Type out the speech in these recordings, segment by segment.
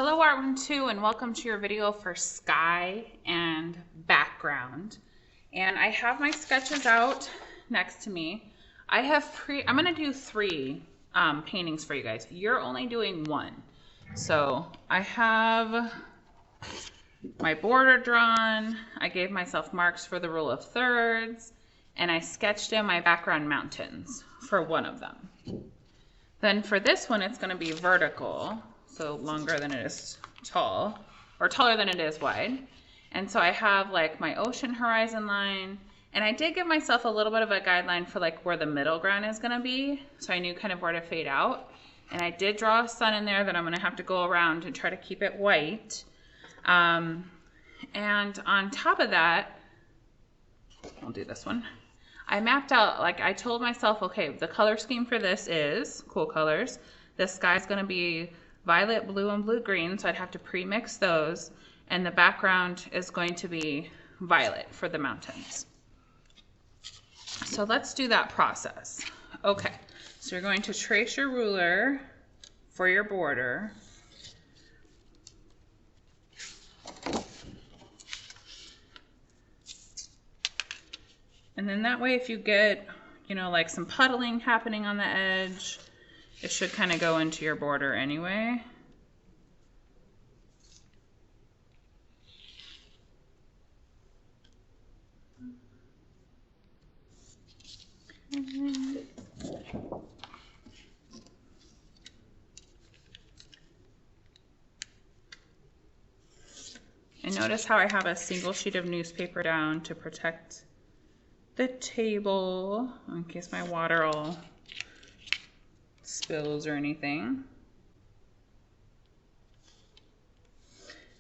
Hello Art12 and welcome to your video for sky and background. And I have my sketches out next to me. I'm gonna do three paintings for you guys. You're only doing one. So I have my border drawn. I gave myself marks for the rule of thirds, and I sketched in my background mountains for one of them. Then for this one, it's gonna be vertical. So longer than it is tall, or taller than it is wide. And so I have like my ocean horizon line, and I did give myself a little bit of a guideline for like where the middle ground is gonna be, so I knew kind of where to fade out. And I did draw a sun in there that I'm gonna have to go around and try to keep it white. And on top of that, I'll do this one. I mapped out, like I told myself, okay, the color scheme for this is cool colors. The sky's gonna be violet, blue, and blue-green, so I'd have to pre-mix those, and the background is going to be violet for the mountains. So let's do that process. Okay, so you're going to trace your ruler for your border. And then that way, if you get, you know, like some puddling happening on the edge, it should kind of go into your border anyway. And notice how I have a single sheet of newspaper down to protect the table in case my water all spills or anything.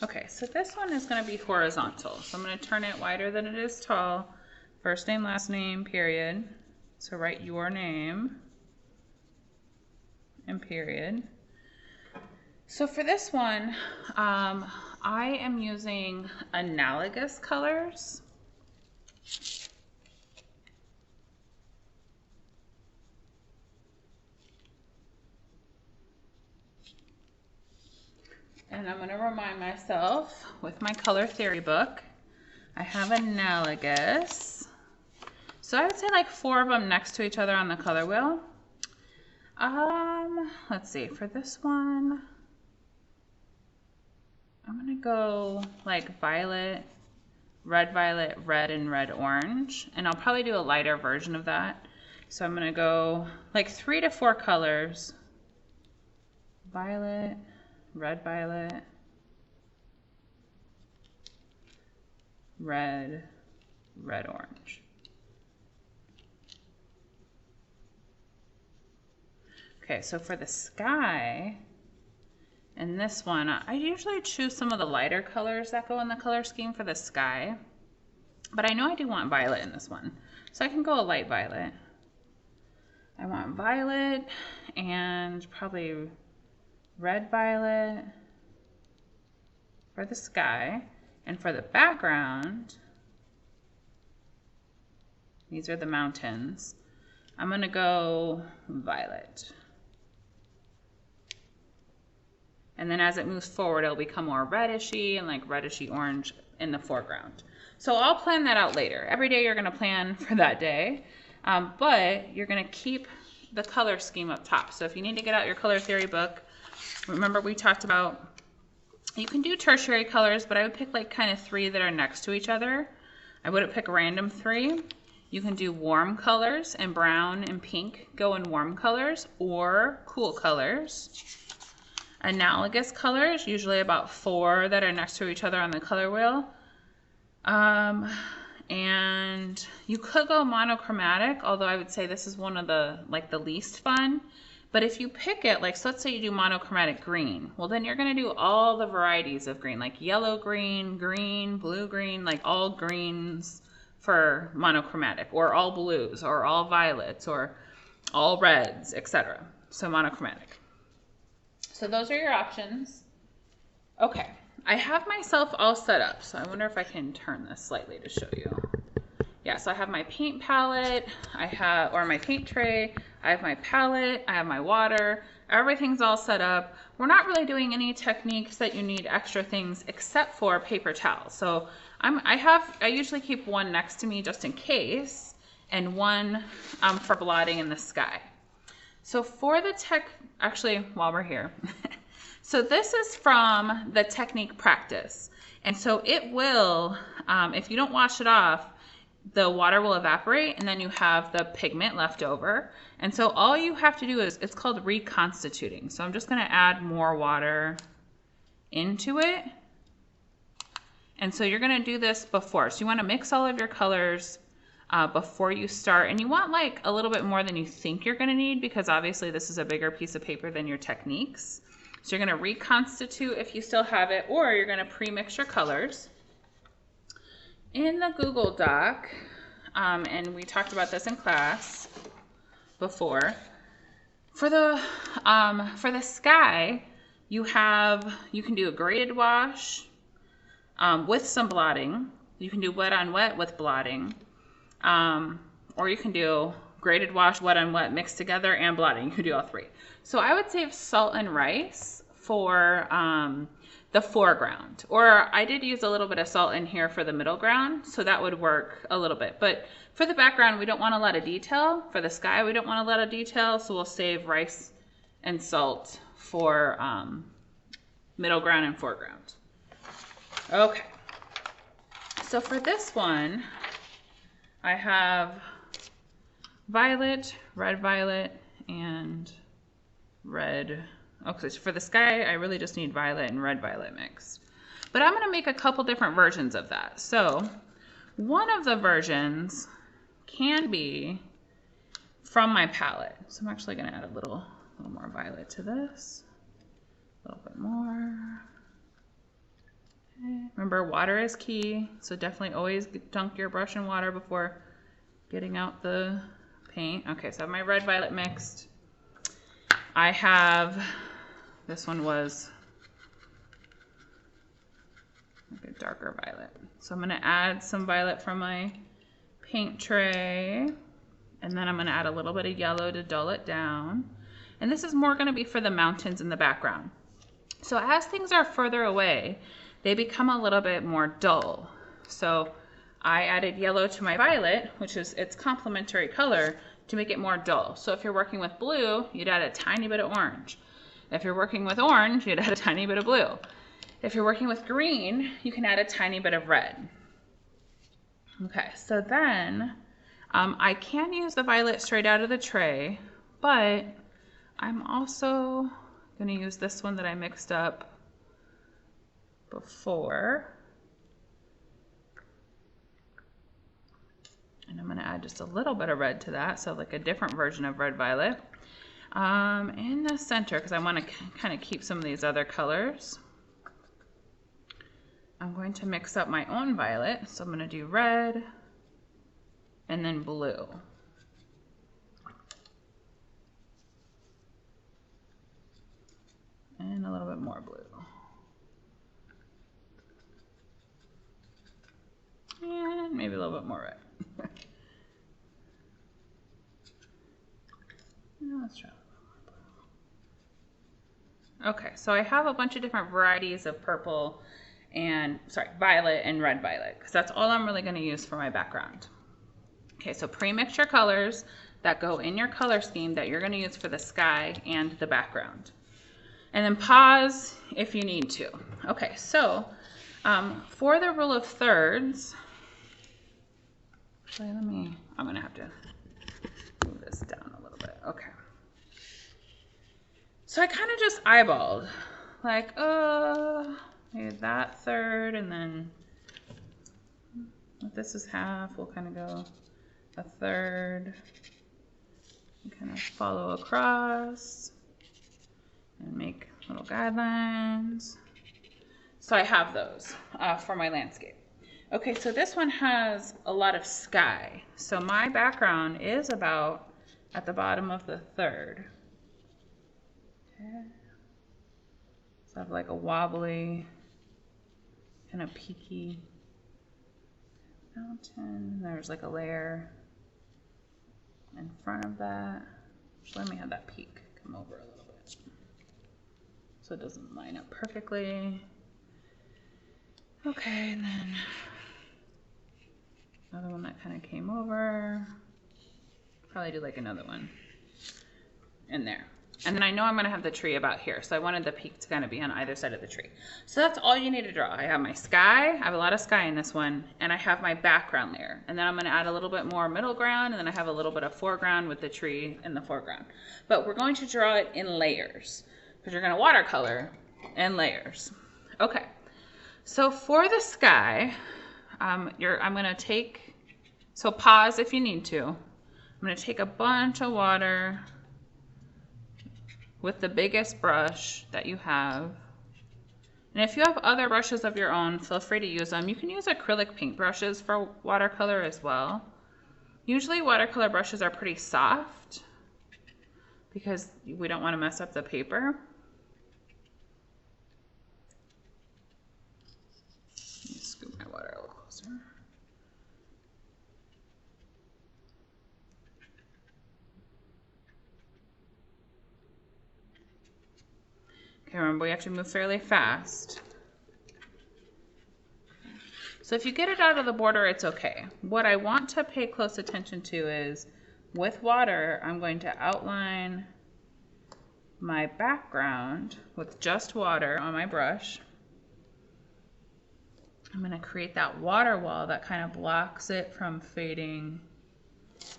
Okay, so this one is going to be horizontal. So I'm going to turn it wider than it is tall. First name, last name, period. So write your name and period. So for this one, I am using analogous colors. And I'm going to remind myself with my color theory book, I have analogous. So I would say like 4 of them next to each other on the color wheel. Let's see, for this one, I'm going to go like violet, red, and red, orange. And I'll probably do a lighter version of that. So I'm going to go like 3 to 4 colors. Violet, red, violet, red, orange. Okay, so for the sky, and this one, I usually choose some of the lighter colors that go in the color scheme for the sky, but I know I do want violet in this one, so I can go a light violet. I want violet and probably red, violet for the sky, and for the background, these are the mountains, I'm gonna go violet. And then as it moves forward, it'll become more reddishy and like reddishy orange in the foreground. So I'll plan that out later. Every day you're gonna plan for that day, but you're gonna keep the color scheme up top. So if you need to get out your color theory book, remember we talked about, you can do tertiary colors, but I would pick like kind of 3 that are next to each other. I wouldn't pick random 3. You can do warm colors, and brown and pink go in warm colors, or cool colors. Analogous colors, usually about 4 that are next to each other on the color wheel. And you could go monochromatic, although I would say this is one of the least fun. But if you pick it, like, so let's say you do monochromatic green, well then you're gonna do all the varieties of green, like yellow green, green, blue green, like all greens for monochromatic, or all blues, or all violets, or all reds, etc. So monochromatic. So those are your options. Okay, I have myself all set up, so I wonder if I can turn this slightly to show you. Yeah, so I have my paint palette, or my paint tray, I have my palette, I have my water, Everything's all set up. We're not really doing any techniques that you need extra things except for paper towels. So I usually keep one next to me just in case, and one for blotting in the sky. So for the actually, while we're here, so this is from the technique practice. And so it will, if you don't wash it off, the water will evaporate and then you have the pigment left over. And so all you have to do is, it's called reconstituting. So I'm just going to add more water into it. And so you're going to do this before. So you want to mix all of your colors before you start. And you want like a little bit more than you think you're going to need, because obviously this is a bigger piece of paper than your techniques. So you're going to reconstitute if you still have it, or you're going to pre-mix your colors. In the Google Doc, and we talked about this in class before, for the sky, you can do a graded wash with some blotting. You can do wet on wet with blotting, or you can do graded wash, wet on wet mixed together, and blotting. You can do all three. So I would save salt and rice for the foreground, or I did use a little bit of salt in here for the middle ground, so that would work a little bit. But for the background, we don't want a lot of detail. For the sky, we don't want a lot of detail, so we'll save rice and salt for middle ground and foreground. Okay, so for this one, I have violet, red violet, and red. Okay, so for the sky, I really just need violet and red violet mixed. But I'm going to make a couple different versions of that. So one of the versions can be from my palette. So I'm actually going to add a little more violet to this. A little bit more. Okay. Remember, water is key. So definitely always dunk your brush in water before getting out the paint. Okay, so I have my red violet mixed. I have, this one was like a darker violet. So I'm going to add some violet from my paint tray, and then I'm going to add a little bit of yellow to dull it down. And this is more going to be for the mountains in the background. So as things are further away, they become a little bit more dull. So I added yellow to my violet, which is its complementary color, to make it more dull. So if you're working with blue, you'd add a tiny bit of orange. If you're working with orange, you'd add a tiny bit of blue. If you're working with green, you can add a tiny bit of red. Okay, so then I can use the violet straight out of the tray, but I'm also going to use this one that I mixed up before. And I'm going to add just a little bit of red to that, so like a different version of red violet. In the center, because I want to kind of keep some of these other colors, I'm going to mix up my own violet. So I'm going to do red and then blue. And a little bit more blue. And maybe a little bit more red. Let's try. Okay, so I have a bunch of different varieties of purple and, violet and red violet, because that's all I'm really going to use for my background. Okay, so pre-mix your colors that go in your color scheme that you're going to use for the sky and the background. And then pause if you need to. Okay, so for the rule of thirds, actually, I'm going to have to move this down a little bit. Okay. So I kind of just eyeballed, like, maybe that third, and then if this is half, we'll kind of go a third, and kind of follow across, and make little guidelines. So I have those for my landscape. Okay, so this one has a lot of sky. So my background is about at the bottom of the third. Okay. So I have like a wobbly, kind of peaky mountain. There's like a layer in front of that. Just let me have that peak come over a little bit. so it doesn't line up perfectly. Okay, and then another one that kind of came over. Probably do like another one in there. And then I know I'm gonna have the tree about here, so I wanted the peak to kind of be on either side of the tree. So that's all you need to draw. I have my sky, I have a lot of sky in this one, and I have my background layer. And then I'm gonna add a little bit more middle ground, and then I have a little bit of foreground with the tree in the foreground. But we're going to draw it in layers, because you're gonna watercolor in layers. Okay, so for the sky, I'm gonna take, so pause if you need to. I'm gonna take a bunch of water with the biggest brush that you have. And if you have other brushes of your own, feel free to use them. You can use acrylic paint brushes for watercolor as well. Usually watercolor brushes are pretty soft because we don't want to mess up the paper. Let me scoop my water a little closer. Okay, remember we have to move fairly fast. So if you get it out of the border, it's okay. What I want to pay close attention to is, with water, I'm going to outline my background with just water on my brush. I'm going to create that water wall that kind of blocks it from fading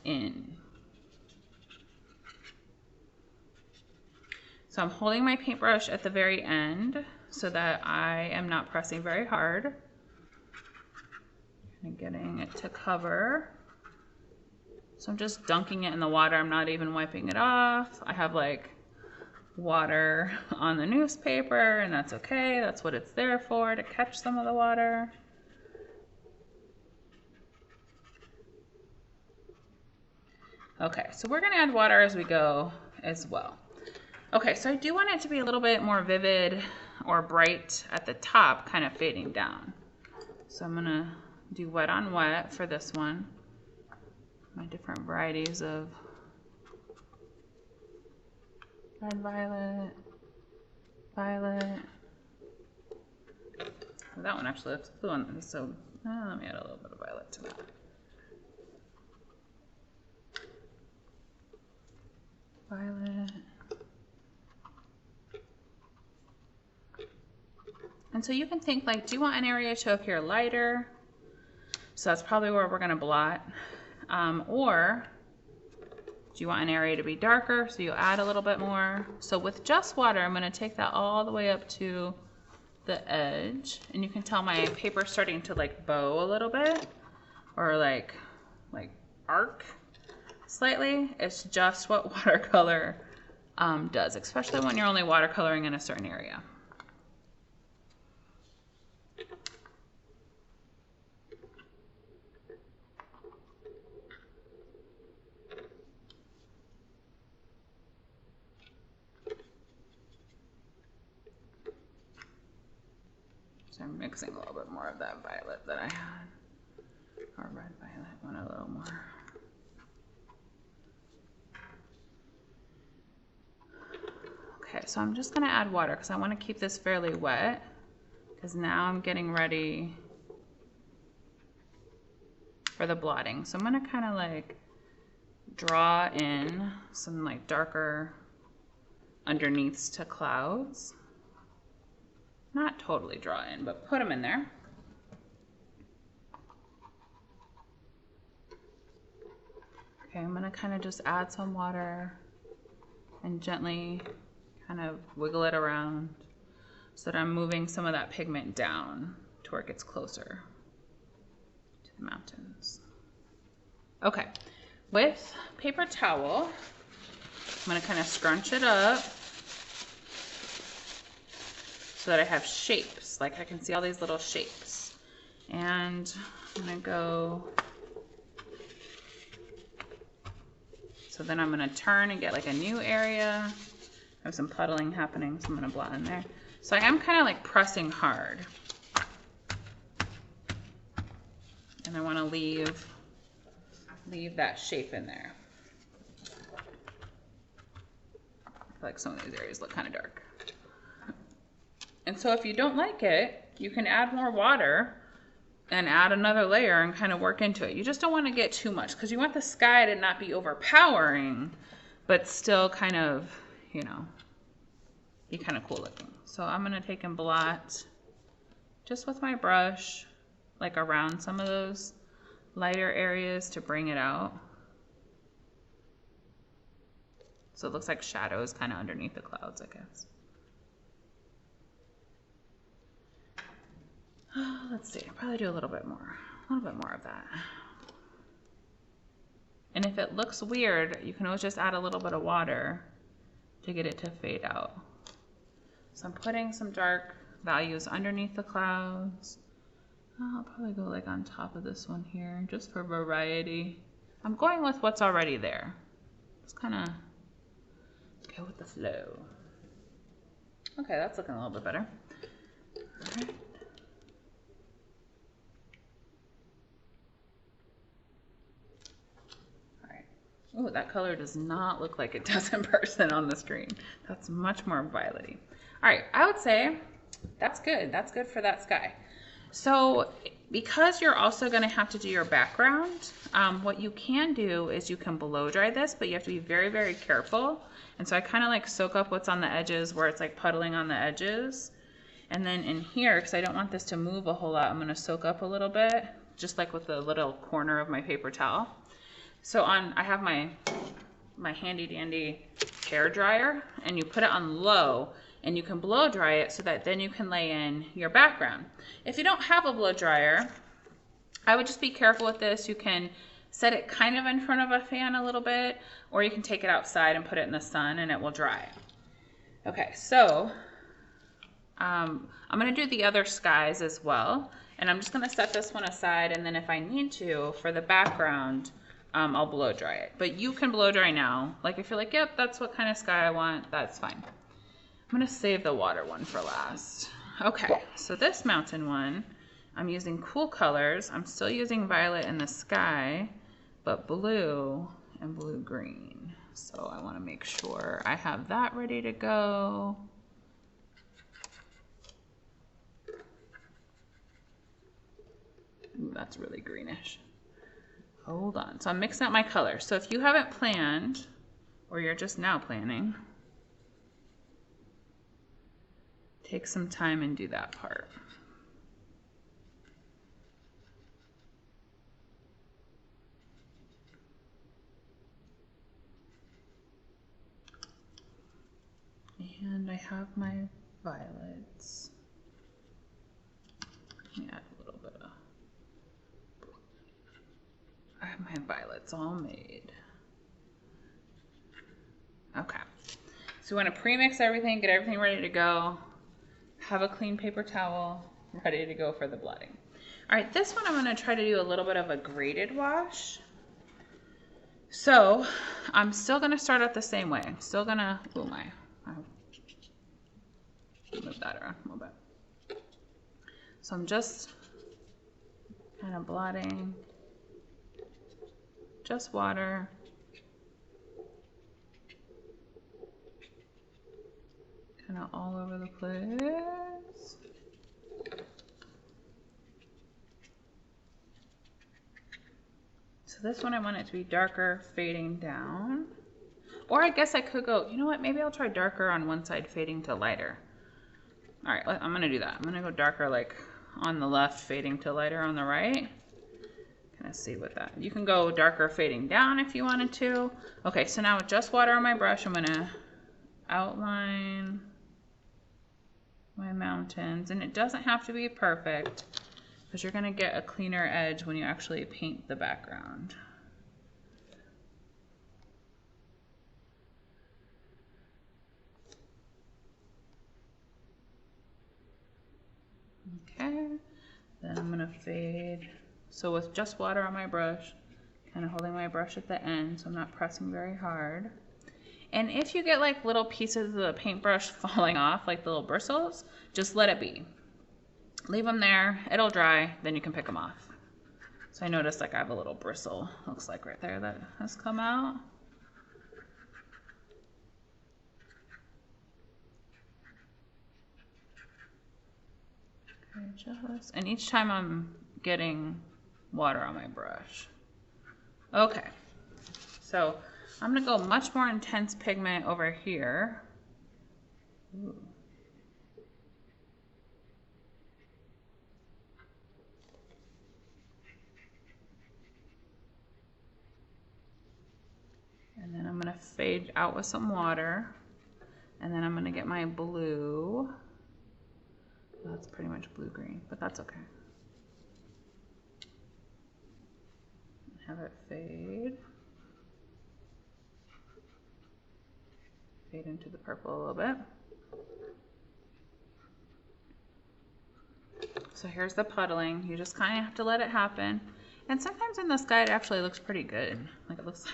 in. So I'm holding my paintbrush at the very end so that I am not pressing very hard. And getting it to cover. So I'm just dunking it in the water. I'm not even wiping it off. I have like water on the newspaper, and that's okay. That's what it's there for, to catch some of the water. Okay, so we're gonna add water as we go as well. Okay, so I do want it to be a little bit more vivid or bright at the top, kind of fading down. So I'm gonna do wet on wet for this one. My different varieties of red, violet, violet. Oh, that one actually looks blue on this, so let me add a little bit of violet to that. Violet. And so you can think like, do you want an area to appear lighter? So that's probably where we're gonna blot. Or do you want an area to be darker? So you'll add a little bit more. So with just water, I'm gonna take that all the way up to the edge. And you can tell my paper's starting to like bow a little bit, or like arc slightly. It's just what watercolor does, especially when you're only watercoloring in a certain area. So I'm mixing a little bit more of that violet that I had, or red violet, want a little more. Okay, so I'm just gonna add water because I want to keep this fairly wet, because now I'm getting ready for the blotting. So I'm gonna kind of like draw in some like darker underneaths to clouds. Not totally draw in, but put them in there. Okay, I'm gonna kind of just add some water and gently kind of wiggle it around so that I'm moving some of that pigment down to where it gets closer to the mountains. Okay, with paper towel, I'm gonna kind of scrunch it up so that I have shapes, like I can see all these little shapes. And I'm gonna go, so then I'm gonna turn and get like a new area. I have some puddling happening, so I'm gonna blot in there. So I am kind of like pressing hard. And I wanna leave that shape in there. I feel like some of these areas look kind of dark. And so if you don't like it, you can add more water and add another layer and kind of work into it. You just don't want to get too much because you want the sky to not be overpowering, but still kind of, you know, be kind of cool looking. So I'm going to take and blot just with my brush, like around some of those lighter areas to bring it out. So it looks like shadows kind of underneath the clouds, I guess. Let's see, I'll probably do a little bit more of that. And if it looks weird, you can always just add a little bit of water to get it to fade out. So I'm putting some dark values underneath the clouds. I'll probably go like on top of this one here, just for variety. I'm going with what's already there. Just kind of go with the flow. Okay, that's looking a little bit better. All right. Oh, that color does not look like it does in person on the screen. That's much more violet-y. All right, I would say that's good. That's good for that sky. So because you're also going to have to do your background, what you can do is you can blow dry this, but you have to be very, very careful. And so I kind of like soak up what's on the edges where it's like puddling on the edges. And then in here, because I don't want this to move a whole lot, I'm going to soak up a little bit, just like with the little corner of my paper towel. So I have my handy dandy hair dryer, and you put it on low and you can blow dry it so that then you can lay in your background. If you don't have a blow dryer, I would just be careful with this. You can set it kind of in front of a fan a little bit, or you can take it outside and put it in the sun and it will dry. Okay, so I'm gonna do the other skies as well, and I'm just gonna set this one aside, and then if I need to, for the background, I'll blow dry it. But you can blow dry now. Like if you're like, yep, that's what kind of sky I want, that's fine. I'm gonna save the water one for last. Okay, so this mountain one, I'm using cool colors. I'm still using violet in the sky, but blue and blue-green. So I wanna make sure I have that ready to go. Ooh, that's really greenish. Hold on, so I'm mixing up my colors. So if you haven't planned, or you're just now planning, take some time and do that part. And I have my violets. Let me add a little bit of, I have my violets all made. Okay, so we want to pre-mix everything, get everything ready to go. Have a clean paper towel ready to go for the blotting. All right, this one I'm going to try to do a little bit of a graded wash. So I'm still going to start out the same way. I'm still going to, oh my, I'll move that around a little bit. So I'm just kind of blotting, just water. Kind of all over the place. So this one I want it to be darker, fading down. Or I guess I could go, you know what, maybe I'll try darker on one side, fading to lighter. All right, I'm gonna do that. I'm gonna go darker like on the left, fading to lighter on the right. Kind of see what that, you can go darker fading down if you wanted to. Okay, so now with just water on my brush, I'm gonna outline my mountains, and it doesn't have to be perfect because you're going to get a cleaner edge when you actually paint the background. Okay, then I'm going to fade. So with just water on my brush, kind of holding my brush at the end so I'm not pressing very hard. And if you get like little pieces of the paintbrush falling off, like the little bristles, just let it be. Leave them there, it'll dry, then you can pick them off. So I noticed like I have a little bristle, looks like right there, that has come out. And each time I'm getting water on my brush. Okay, so I'm gonna go much more intense pigment over here. Ooh. And then I'm gonna fade out with some water. And then I'm gonna get my blue. Well, that's pretty much blue-green, but that's okay. Have it fade. Fade into the purple a little bit. So here's the puddling. You just kind of have to let it happen. And sometimes in the sky it actually looks pretty good. Like it looks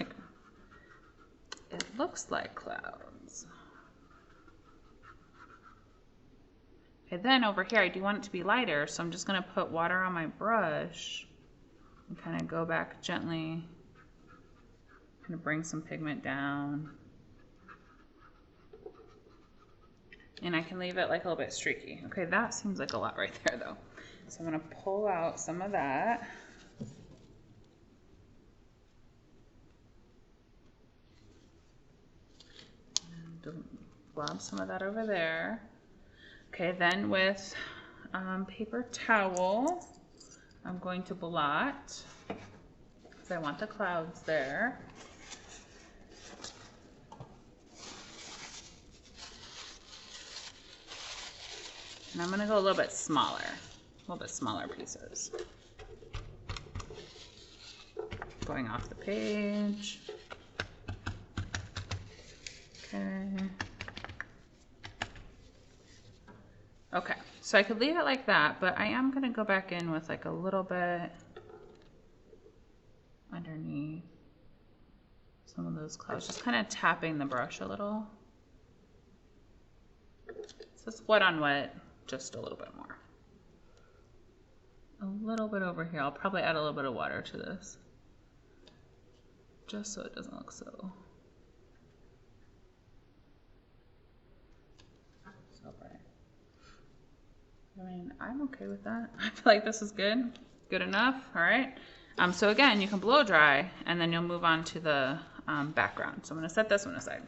like clouds. Okay, then over here I do want it to be lighter, so I'm just gonna put water on my brush and kind of go back gently. Kind of bring some pigment down. And I can leave it like a little bit streaky. Okay, that seems like a lot right there though. So I'm gonna pull out some of that. And blob some of that over there. Okay, then with paper towel, I'm going to blot, because I want the clouds there. And I'm gonna go a little bit smaller pieces. Going off the page. Okay. Okay, so I could leave it like that, but I am gonna go back in with like a little bit underneath some of those clouds, just kind of tapping the brush a little. So it's wet on wet, just a little bit more. A little bit over here. I'll probably add a little bit of water to this, just so it doesn't look so bright. I mean, I'm okay with that. I feel like this is good enough. All right. So again, you can blow dry and then you'll move on to the background. So I'm going to set this one aside.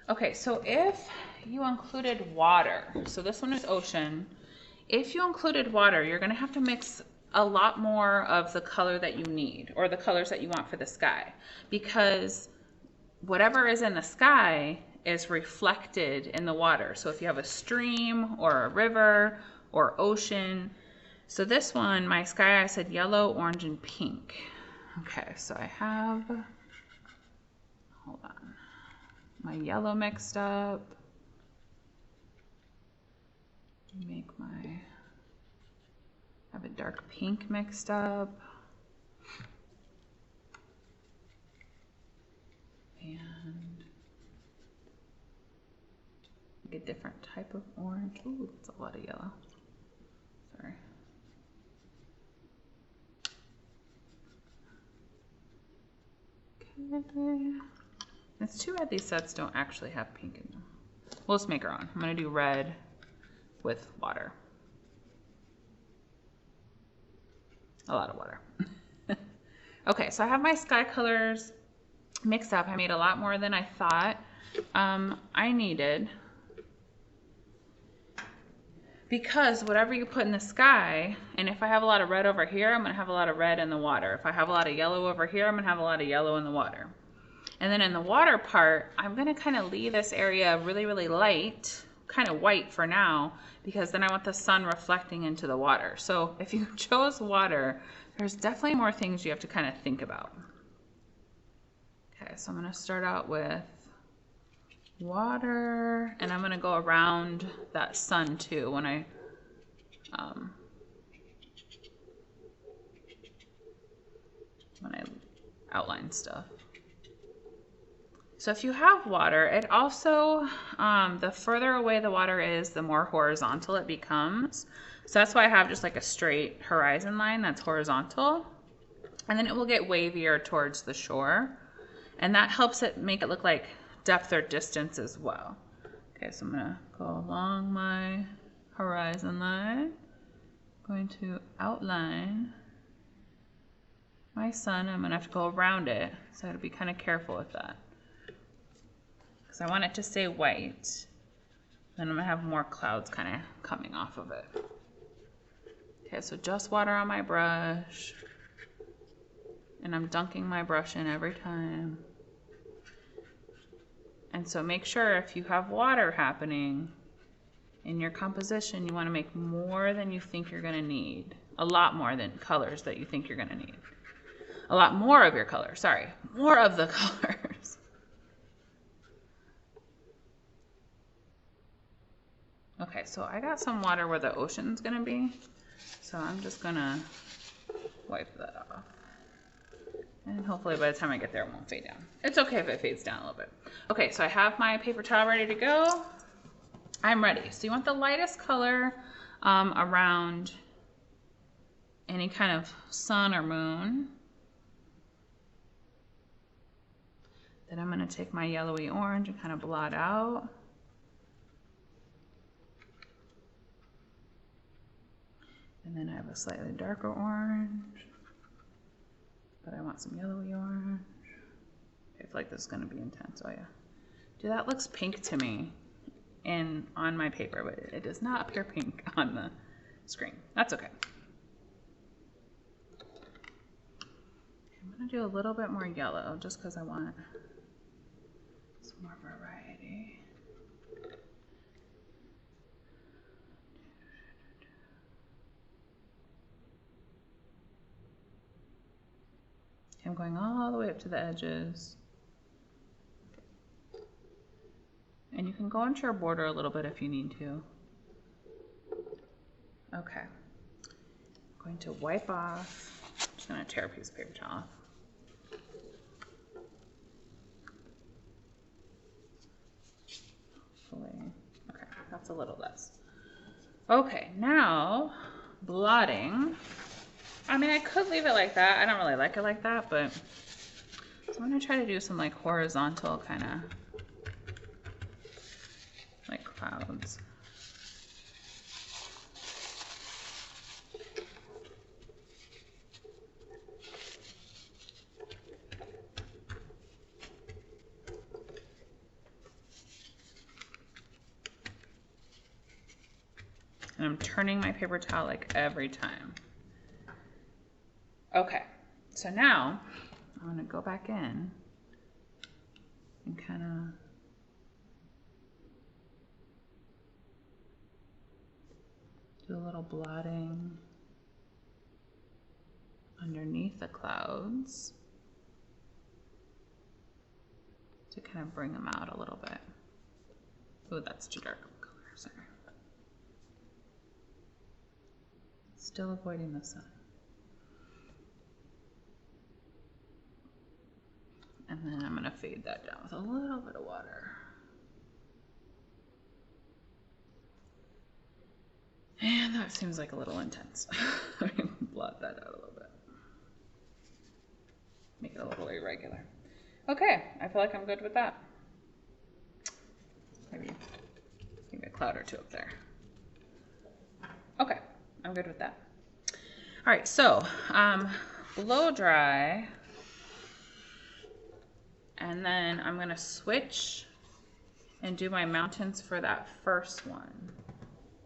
Okay, so if you included water, so this one is ocean. If you included water, you're going to have to mix a lot more of the color that you need, or the colors that you want for the sky, because whatever is in the sky is reflected in the water. So if you have a stream or a river or ocean, so this one, my sky, I said yellow, orange, and pink. Okay, so I have, hold on, my yellow mixed up. Make my, have a dark pink mixed up. And a different type of orange. Ooh, that's a lot of yellow. Sorry. Okay. It's too bad these sets don't actually have pink in them. We'll just make our own. I'm going to do red with water. A lot of water. Okay, so I have my sky colors mixed up. I made a lot more than I thought I needed, because whatever you put in the sky, and if I have a lot of red over here, I'm going to have a lot of red in the water. If I have a lot of yellow over here, I'm going to have a lot of yellow in the water. And then in the water part, I'm going to kind of leave this area really, really light, kind of white for now, because then I want the sun reflecting into the water. So if you chose water, there's definitely more things you have to kind of think about. Okay, so I'm going to start out with water, and I'm going to go around that sun too when I outline stuff. So if you have water, it also, the further away the water is, the more horizontal it becomes. So that's why I have just like a straight horizon line that's horizontal. And then it will get wavier towards the shore. And that helps it make it look like depth or distance as well. Okay, so I'm gonna go along my horizon line. I'm going to outline my sun. I'm gonna have to go around it, so I gotta be kind of careful with that. Because I want it to stay white. Then I'm gonna have more clouds kind of coming off of it. Okay, so just water on my brush. And I'm dunking my brush in every time. And so make sure if you have water happening in your composition, you want to make more than you think you're going to need. A lot more than colors that you think you're going to need. A lot more of your colors, sorry. More of the colors. Okay, so I got some water where the ocean's going to be. So I'm just going to wipe that off. And hopefully by the time I get there, it won't fade down. It's okay if it fades down a little bit. Okay, so I have my paper towel ready to go. I'm ready. So you want the lightest color around any kind of sun or moon. Then I'm going to take my yellowy orange and kind of blot out. And then I have a slightly darker orange. But I want some yellowy orange. I feel like this is going to be intense. Oh yeah. Dude, that looks pink to me on my paper, but it does not appear pink on the screen. That's okay. I'm going to do a little bit more yellow just because I want some more variety. I'm going all the way up to the edges. And you can go into your border a little bit if you need to. Okay. I'm going to wipe off. I'm just going to tear a piece of paper towel off. Hopefully. Okay, that's a little less. Okay, now blotting. I mean, I could leave it like that. I don't really like it like that, but so I'm going to try to do some like horizontal kind of like clouds. And I'm turning my paper towel like every time. Okay, so now I'm going to go back in and kind of do a little blotting underneath the clouds to kind of bring them out a little bit. Oh, that's too dark of a color, sorry. Still avoiding the sun. And then I'm going to fade that down with a little bit of water. And that seems like a little intense. I can blot that out a little bit. Make it a little irregular. Okay, I feel like I'm good with that. Maybe a cloud or two up there. Okay, I'm good with that. All right, so blow dry. And then I'm going to switch and do my mountains for that first one.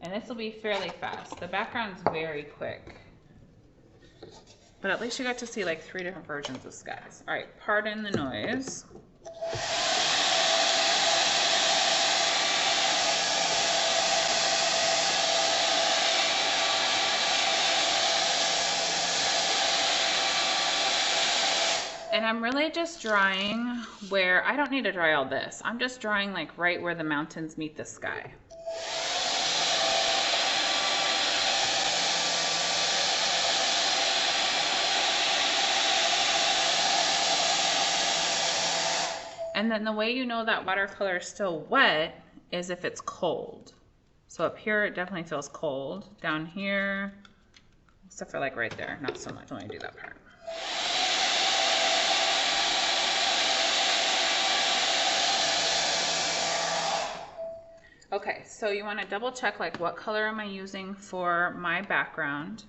And this will be fairly fast. The background's very quick. But at least you got to see like 3 different versions of skies. All right, pardon the noise. And I'm really just drawing where, I don't need to dry all this. I'm just drawing like right where the mountains meet the sky. And then the way you know that watercolor is still wet is if it's cold. So up here, it definitely feels cold. Down here, except for like right there, not so much. Let me do that part. Okay, so you want to double check like what color am I using for my background.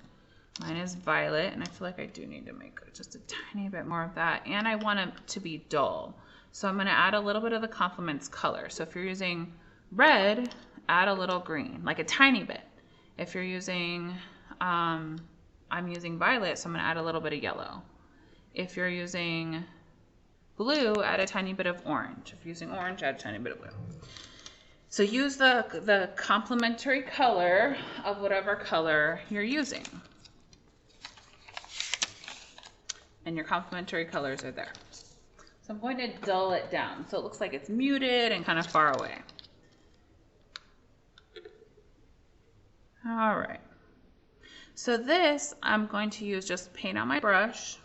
Mine is violet, and I feel like I do need to make just a tiny bit more of that. And I want it to be dull. So I'm going to add a little bit of the complement's color. So if you're using red, add a little green, like a tiny bit. If you're using, I'm using violet, so I'm going to add a little bit of yellow. If you're using blue, add a tiny bit of orange. If you're using orange, add a tiny bit of blue. So use the complementary color of whatever color you're using. And your complementary colors are there. So I'm going to dull it down so it looks like it's muted and kind of far away. All right. So this, I'm going to use just paint on my brush.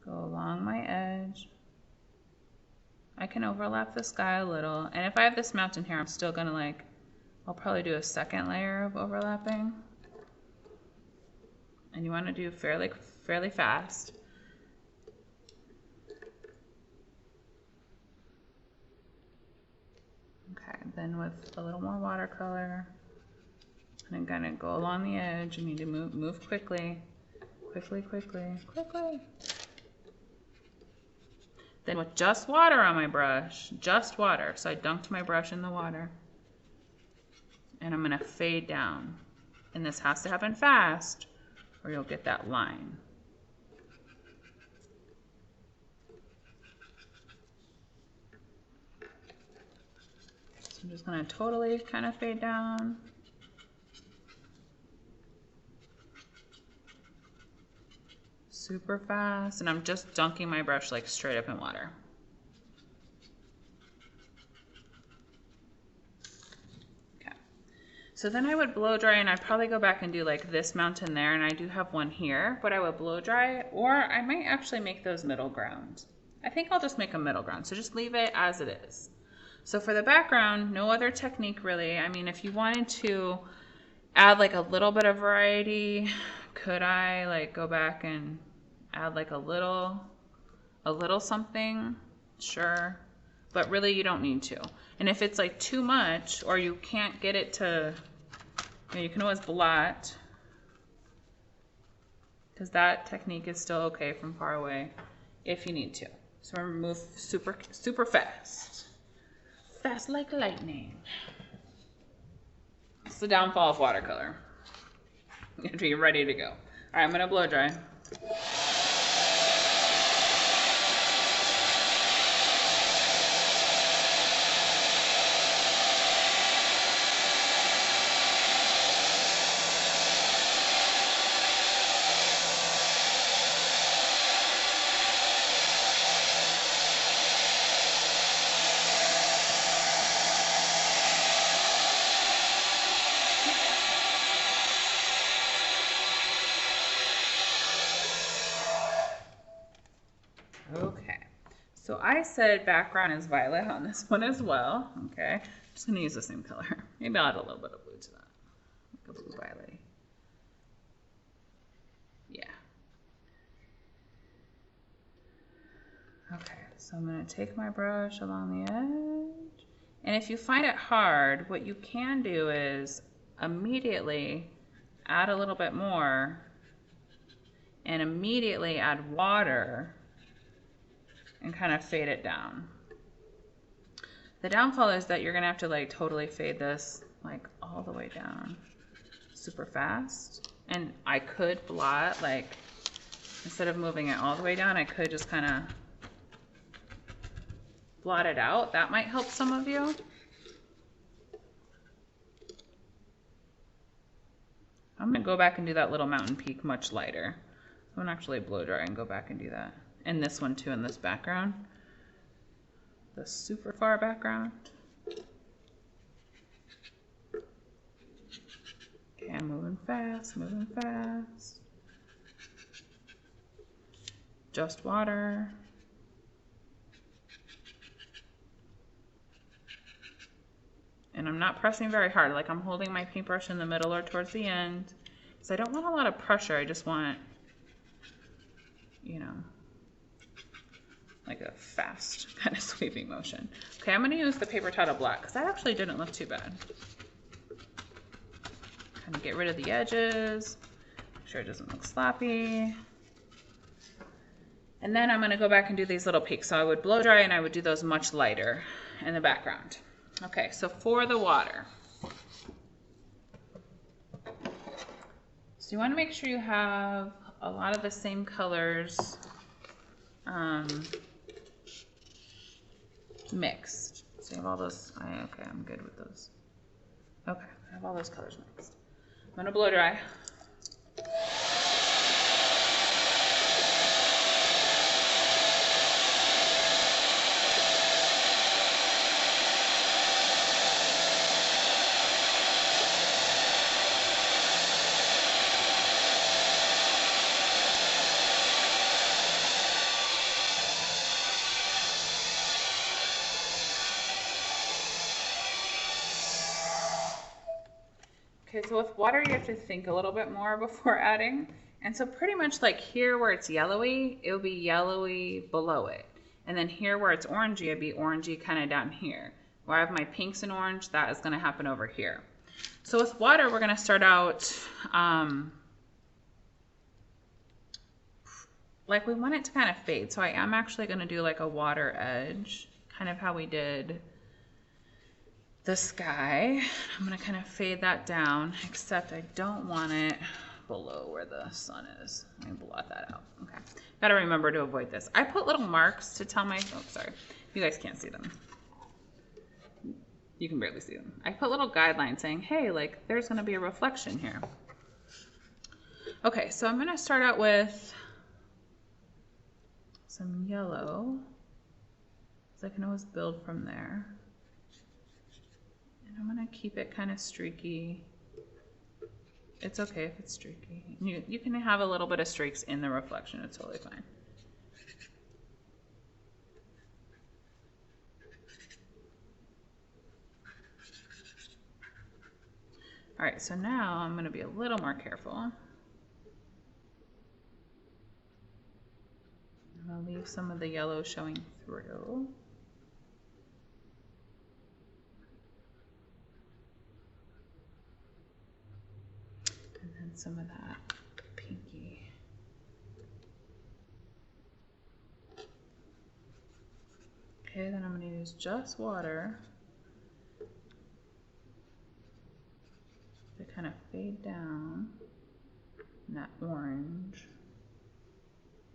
Go along my edge. I can overlap the sky a little. And if I have this mountain here, I'm still gonna like, I'll probably do a second layer of overlapping. And you wanna do fairly fast. Okay, then with a little more watercolor, and I'm gonna go along the edge. You need to move quickly. Quickly. Then with just water on my brush, just water. So I dunked my brush in the water. And I'm gonna fade down. And this has to happen fast or you'll get that line. So I'm just gonna totally kind of fade down. Super fast, and I'm just dunking my brush like straight up in water. Okay, so then I would blow dry, and I'd probably go back and do like this mountain there, and I do have one here, but I would blow dry, or I might actually make those middle ground. I think I'll just make a middle ground, so just leave it as it is. So for the background, no other technique really. I mean, if you wanted to add like a little bit of variety, could I like go back and add like a little something? Sure, but really you don't need to. And if it's like too much or you can't get it to, you can always blot, because that technique is still okay from far away if you need to. So we're gonna move super fast like lightning. It's the downfall of watercolor. You have to be ready to go. All right, I'm gonna blow dry. Okay, so I said background is violet on this one as well. Okay, I'm just gonna use the same color. Maybe I'll add a little bit of blue to that, like a blue violet. Yeah. Okay, so I'm gonna take my brush along the edge, and if you find it hard, what you can do is immediately add a little bit more, and immediately add water. And kind of fade it down. The downfall is that you're gonna have to like totally fade this like all the way down super fast. And I could blot, like instead of moving it all the way down, I could just kind of blot it out. That might help some of you. I'm gonna go back and do that little mountain peak much lighter. I'm gonna actually blow dry and go back and do that. And this one too in this background. The super far background. Okay, I'm moving fast. Just water. And I'm not pressing very hard, like I'm holding my paintbrush in the middle or towards the end. Because I don't want a lot of pressure, I just want, you know, like a fast kind of sweeping motion. Okay, I'm going to use the paper towel black because that actually didn't look too bad. Kind of get rid of the edges, make sure it doesn't look sloppy. And then I'm going to go back and do these little peaks. So I would blow dry and I would do those much lighter in the background. Okay, so for the water. So you want to make sure you have a lot of the same colors mixed. So you have all those, okay, I'm good with those. Okay, I have all those colors mixed. I'm going to blow dry. Okay, so with water, you have to think a little bit more before adding. And so pretty much like here where it's yellowy, it'll be yellowy below it. And then here where it's orangey, it'll be orangey kind of down here. Where I have my pinks and orange, that is going to happen over here. So with water, we're going to start out like we want it to kind of fade. So I am actually going to do like a water edge, kind of how we did the sky. I'm going to kind of fade that down, except I don't want it below where the sun is. Let me blot that out. Okay. Got to remember to avoid this. I put little marks to tell my, oh, sorry. You guys can't see them. You can barely see them. I put little guidelines saying, hey, like there's going to be a reflection here. Okay, so I'm going to start out with some yellow, so I can always build from there. And I'm going to keep it kind of streaky. It's okay if it's streaky. You can have a little bit of streaks in the reflection. It's totally fine. All right, so now I'm going to be a little more careful. I'm going to leave some of the yellow showing through. Some of that pinky. Okay, then I'm going to use just water to kind of fade down in that orange.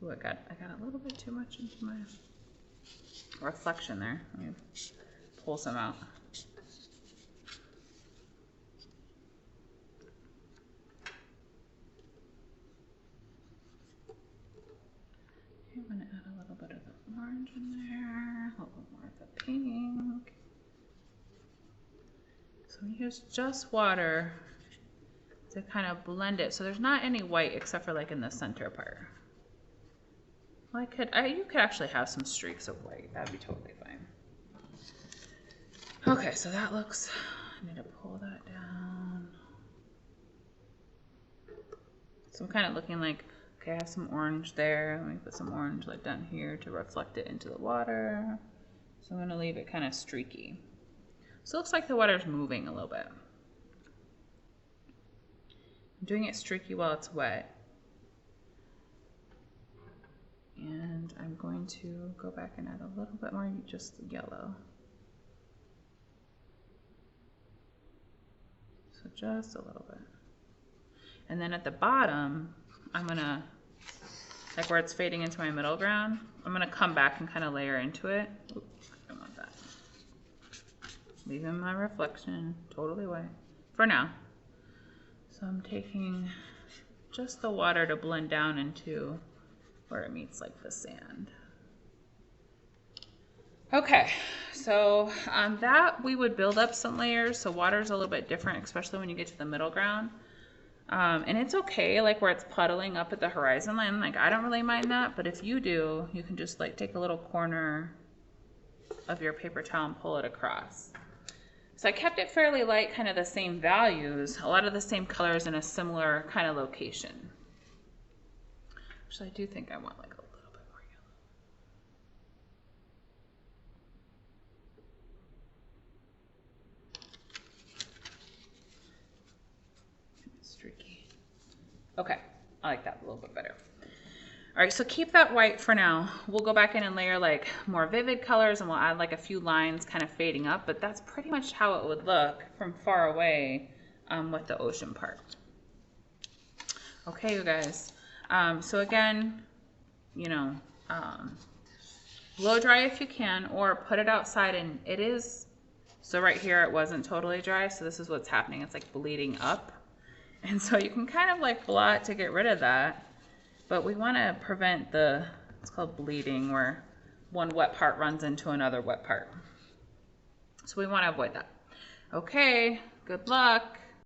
Ooh, I got a little bit too much into my reflection there. Let me pull some out. I'm going to add a little bit of the orange in there, a little bit more of the pink. So we use just water to kind of blend it. So there's not any white except for like in the center part. Well, you could actually have some streaks of white. That'd be totally fine. Okay, so that looks, I need to pull that down. So I'm kind of looking like, okay, I have some orange there. Let me put some orange like down here to reflect it into the water. So I'm going to leave it kind of streaky. So it looks like the water's moving a little bit. I'm doing it streaky while it's wet. And I'm going to go back and add a little bit more just yellow. So just a little bit. And then at the bottom, I'm going to, like where it's fading into my middle ground, I'm going to come back and kind of layer into it. Oops, I don't want that. Leaving my reflection totally away for now. So I'm taking just the water to blend down into where it meets like the sand. Okay, so on that we would build up some layers. So water's a little bit different, especially when you get to the middle ground. And it's okay, like where it's puddling up at the horizon line, like I don't really mind that, but if you do, you can just like take a little corner of your paper towel and pull it across. So I kept it fairly light, kind of the same values, a lot of the same colors in a similar kind of location. Actually, I do think I want like a little bit more yellow. streaky. Okay, I like that a little bit better. All right, so keep that white for now. We'll go back in and layer like more vivid colors, and we'll add like a few lines kind of fading up, but that's pretty much how it would look from far away with the ocean part. Okay, you guys. So again, you know, blow dry if you can, or put it outside, and it is, so right here it wasn't totally dry, so this is what's happening. It's like bleeding up. And so you can kind of like blot to get rid of that. But we want to prevent it's called bleeding, where one wet part runs into another wet part. So we want to avoid that. Okay, good luck.